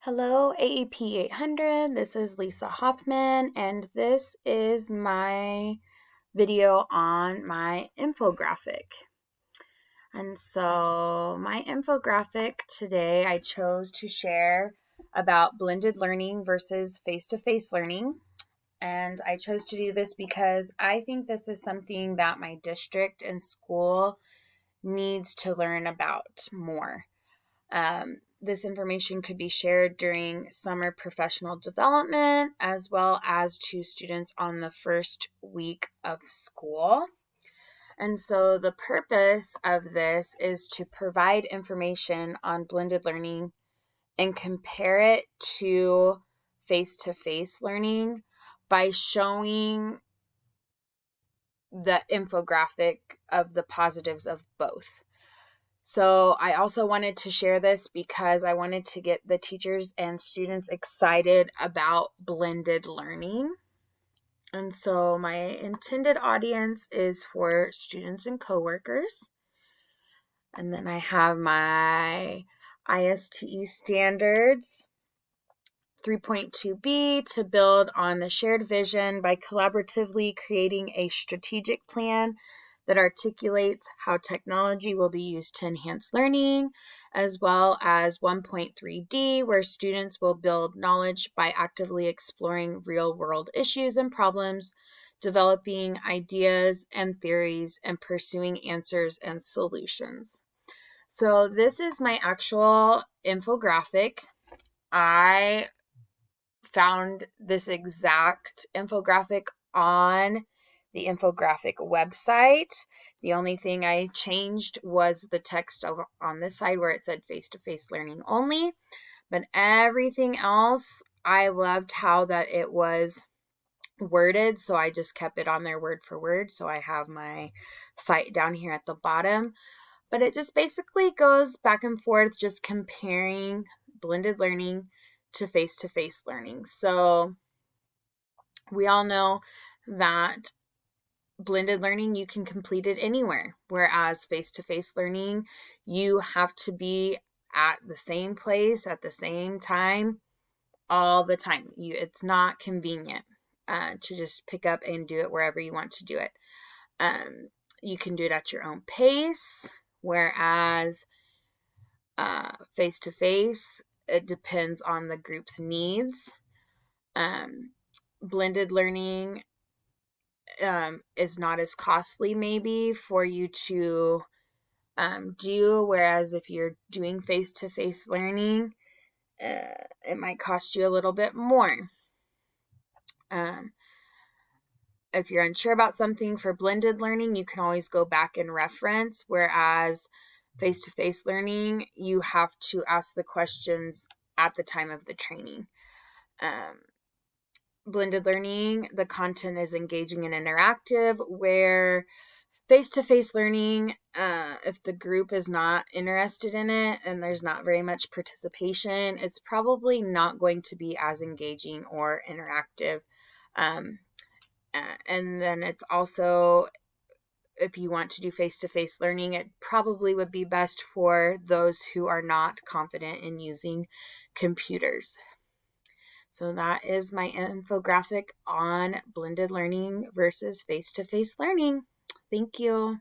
Hello, AEP 800. This is Lisa Hoffman, and this is my video on my infographic. And so, my infographic today, I chose to share about blended learning versus face-to-face learning. And I chose to do this because I think this is something that my district and school needs to learn about more. This information could be shared during summer professional development as well as to students on the first week of school. And so the purpose of this is to provide information on blended learning and compare it to face-to-face learning by showing the infographic of the positives of both. So I also wanted to share this because I wanted to get the teachers and students excited about blended learning. And so my intended audience is for students and coworkers. And then I have my ISTE standards 3.2b to build on the shared vision by collaboratively creating a strategic plan that articulates how technology will be used to enhance learning, as well as 1.3D, where students will build knowledge by actively exploring real-world issues and problems, developing ideas and theories, and pursuing answers and solutions. So this is my actual infographic. I found this exact infographic on the Infographic website. The only thing I changed was the text over on this side where it said face-to-face learning only, but everything else, I loved how that it was worded, so I just kept it on there word for word. So I have my site down here at the bottom, but it just basically goes back and forth, just comparing blended learning to face-to-face learning. So we all know that blended learning, you can complete it anywhere, whereas face-to-face learning, you have to be at the same place at the same time all the time. It's not convenient to just pick up and do it wherever you want to do it. You can do it at your own pace, whereas face-to-face, it depends on the group's needs. Blended learning is not as costly maybe for you to do, whereas if you're doing face-to-face learning, it might cost you a little bit more. If you're unsure about something for blended learning, you can always go back and reference, whereas face-to-face learning, you have to ask the questions at the time of the training. Blended learning, the content is engaging and interactive, where face-to-face learning, if the group is not interested in it and there's not very much participation, it's probably not going to be as engaging or interactive. And then it's also, if you want to do face-to-face learning, it probably would be best for those who are not confident in using computers. So that is my infographic on blended learning versus face-to-face learning. Thank you.